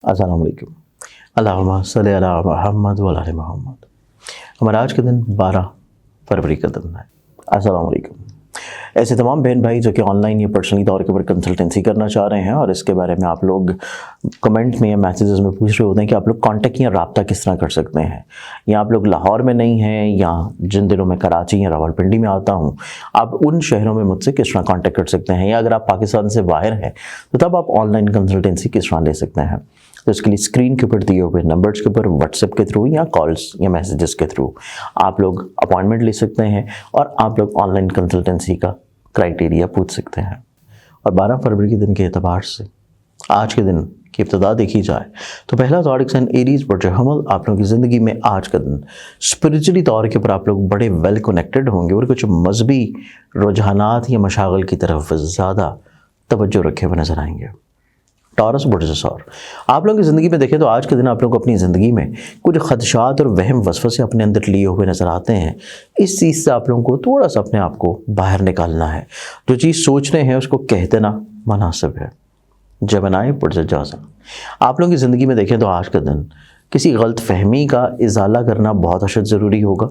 अस्सलाम वालेकुम। अल्लाहुम्मा सल्ली अला मुहम्मद व अला मुहम्मद। हमारा आज के दिन 12 फरवरी का दिन है। अस्सलाम वालेकुम। ऐसे तमाम बहन भाई जो कि ऑनलाइन या पर्सनली तौर के ऊपर कंसल्टेंसी करना चाह रहे हैं और इसके बारे में आप लोग कमेंट में या मैसेजेस में पूछ रहे होते हैं कि आप लोग कांटेक्ट या रब्ता किस तरह कर सकते हैं, या आप लोग लाहौर में नहीं हैं या जिन दिनों में कराची या रावलपिंडी में आता हूं, आप उन शहरों में मुझसे किस तरह कांटेक्ट कर सकते हैं, या अगर आप पाकिस्तान से बाहर हैं तो तब आप ऑनलाइन कंसल्टेंसी किस तरह ले सकते हैं। तो इसके लिए स्क्रीन के ऊपर दिए हुए नंबर्स के ऊपर व्हाट्सएप के थ्रू या कॉल्स या मैसेजेस के थ्रू आप लोग अपॉइंटमेंट ले सकते हैं और आप लोग ऑनलाइन कंसल्टेंसी का क्राइटेरिया पूछ सकते हैं। और 12 फरवरी के दिन के एतबार से आज के दिन की इब्तिदा देखी जाए तो पहला ज़ोडिक साइन एरीज बुर्ज हमल, आप लोगों की ज़िंदगी में आज का दिन स्पिरिचुअली तौर के ऊपर आप लोग बड़े वेल कनेक्टेड होंगे और कुछ मजहबी रुझानात या मशागल की तरफ ज़्यादा तवज्जो रखे हुए नजर आएंगे। टॉरस बुर्ज सौर, आप लोगों की ज़िंदगी में देखें तो आज के दिन आप लोग अपनी ज़िंदगी में कुछ खदशात और वहम वसवसे अपने अंदर लिए हुए नज़र आते हैं। इस चीज़ से आप लोगों को थोड़ा सा अपने आप को बाहर निकालना है। जो चीज़ सोच रहे हैं उसको कह देना मुनासिब है। जबनाए बुर्ज जाज़ा, आप लोगों की ज़िंदगी में देखें तो आज का दिन किसी गलत फहमी का इजाला करना बहुत अशद ज़रूरी होगा।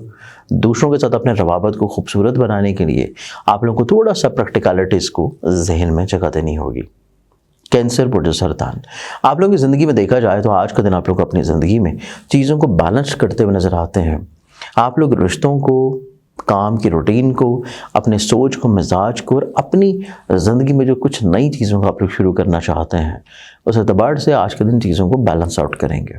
दूसरों के साथ अपने रवाबत को खूबसूरत बनाने के लिए आप लोगों को थोड़ा सा प्रैक्टिकलिटीज़ को जहन में जगह देनी होगी। कैंसर बुर्ज सरतान, आप लोगों की ज़िंदगी में देखा जाए तो आज का दिन आप लोग अपनी ज़िंदगी में चीज़ों को बैलेंस करते हुए नज़र आते हैं। आप लोग रिश्तों को, काम की रूटीन को, अपने सोच को, मिजाज को और अपनी ज़िंदगी में जो कुछ नई चीज़ों को आप लोग शुरू करना चाहते हैं उस एतबार से आज के दिन चीज़ों को बैलेंस आउट करेंगे।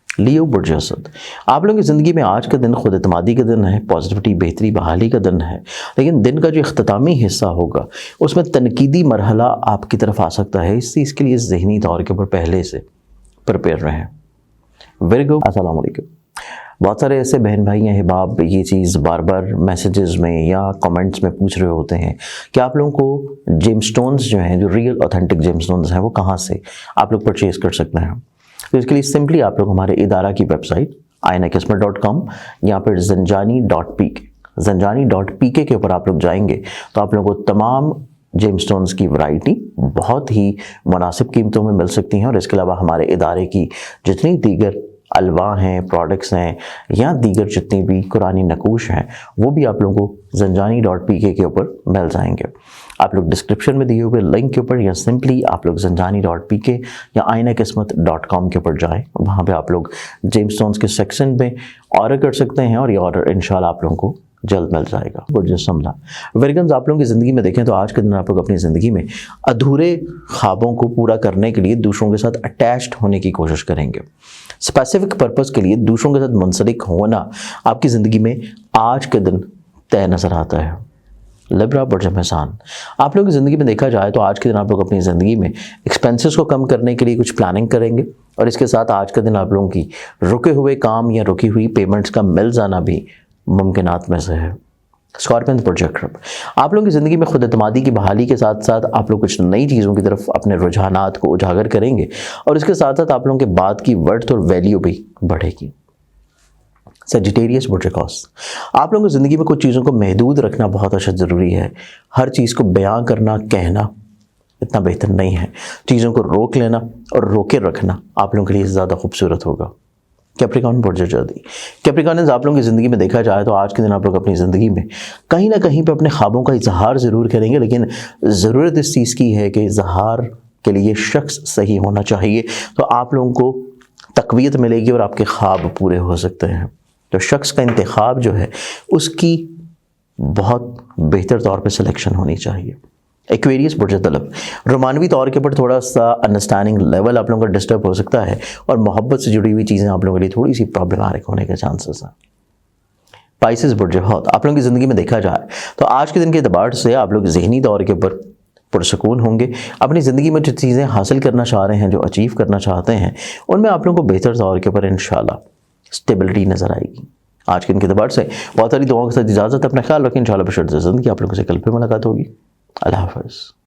लियो बुर्ज असद, आप लोगों की ज़िंदगी में आज का दिन खुद एतमादी का दिन है, पॉजिटिविटी, बेहतरी, बहाली का दिन है, लेकिन दिन का जो इख्तितामी हिस्सा होगा उसमें तनकीदी मरहला आपकी तरफ आ सकता है। इस चीज़ के लिए ज़हनी तौर के ऊपर पहले से प्रिपेयर रहें। विर्गो, अस्सलाम वालेकुम। बहुत सारे ऐसे बहन भाई हैं अहबाब ये चीज़ बार बार मैसेजेस में या कमेंट्स में पूछ रहे होते हैं कि आप लोगों को जेमस्टोन्स जो हैं, जो रियल ऑथेंटिक जेमस्टोन्स हैं, वो कहाँ से आप लोग परचेज़ कर सकते हैं। तो इसके लिए सिंपली आप लोग हमारे इदारा की वेबसाइट ainakismat.com या फिर zanjani.pk के ऊपर आप लोग जाएंगे तो आप लोगों को तमाम जेमस्टोन्स की वैरायटी बहुत ही मुनासिब कीमतों में मिल सकती हैं। और इसके अलावा हमारे इदारे की जितनी दीगर अलवा हैं, प्रोडक्ट्स हैं या दीगर जितनी भी कुरानी नकूश हैं वो भी आप लोगों को zanjani.pk के ऊपर मिल जाएंगे। आप लोग डिस्क्रिप्शन में दिए हुए लिंक के ऊपर या सिंपली आप लोग zanjani.pk या ainakismat.com के ऊपर जाएं, वहाँ पे आप लोग जेमस्टोन्स के सेक्शन में ऑर्डर कर सकते हैं और ये ऑर्डर इंशाल्लाह आप लोगों को जल्द मिल जाएगा। बुर्ज समला, विरगन्स, आप लोगों की ज़िंदगी में देखें तो आज के दिन आप लोग अपनी ज़िंदगी में अधूरे ख्वाबों को पूरा करने के लिए दूसरों के साथ अटैच्ड होने की कोशिश करेंगे। स्पेसिफिक पर्पज़ के लिए दूसरों के साथ मुंसलिक होना आपकी ज़िंदगी में आज के दिन तय नज़र आता है। लिब्रा बुर्ज मेज़ान, आप लोगों की ज़िंदगी में देखा जाए तो आज के दिन आप लोग अपनी ज़िंदगी में एक्सपेंसेस को कम करने के लिए कुछ प्लानिंग करेंगे और इसके साथ आज के दिन आप लोगों की रुके हुए काम या रुकी हुई पेमेंट्स का मिल जाना भी मुमकिनात में से है। स्कॉर्पियन प्रोजेक्ट, आप लोगों की ज़िंदगी में खुद एतमादी की बहाली के साथ साथ आप लोग कुछ नई चीज़ों की तरफ अपने रुझानात को उजागर करेंगे और इसके साथ साथ आप लोगों के बात की वर्थ और वैल्यू भी बढ़ेगी। सेजिटेरियस बुर्जकॉस, आप लोगों की ज़िंदगी में कुछ चीज़ों को महदूद रखना बहुत अशद ज़रूरी है। हर चीज़ को बयां करना, कहना इतना बेहतर नहीं है। चीज़ों को रोक लेना और रोके रखना आप लोगों के लिए ज़्यादा खूबसूरत होगा। कैप्रिकॉर्न बुर्ज जदी, कैप्रिकॉर्नियंस, आप लोगों की ज़िंदगी में देखा जाए तो आज के दिन आप लोग अपनी ज़िंदगी में कहीं ना कहीं पे अपने ख्वाबों का इजहार ज़रूर करेंगे, लेकिन ज़रूरत इस चीज़ की है कि इजहार के लिए शख्स सही होना चाहिए तो आप लोगों को तक़वियत मिलेगी और आपके ख्वाब पूरे हो सकते हैं। तो शख्स का इंतखाब जो है उसकी बहुत बेहतर तौर पे सिलेक्शन होनी चाहिए। एक्वेरियस बुर्ज तलब, रोमानवी तौर के ऊपर थोड़ा सा अंडरस्टैंडिंग लेवल आप लोगों का डिस्टर्ब हो सकता है और मोहब्बत से जुड़ी हुई चीज़ें आप लोगों के लिए थोड़ी सी प्रॉब्लमेटिक होने के चांसेस हैं। पाइसेस बुर्ज हौत, आप लोगों की ज़िंदगी में देखा जाए तो आज के दिन के एतबार से आप लोग ज़हनी तौर के ऊपर पुरसकून होंगे। अपनी ज़िंदगी में जो चीज़ें हासिल करना चाह रहे हैं, जो अचीव करना चाहते हैं, उनमें आप लोगों को बेहतर तौर के ऊपर इंशाल्लाह स्टेबिलिटी नज़र आएगी। आज के दिन के एतबार से बहुत सारी दुआओं के साथ इजाज़त, अपना ख्याल रखें। इंशाल्लाह बशर्ते ज़िंदगी आप लोगों से कल पे मुलाकात होगी। अल्लाह हाफ़िज़।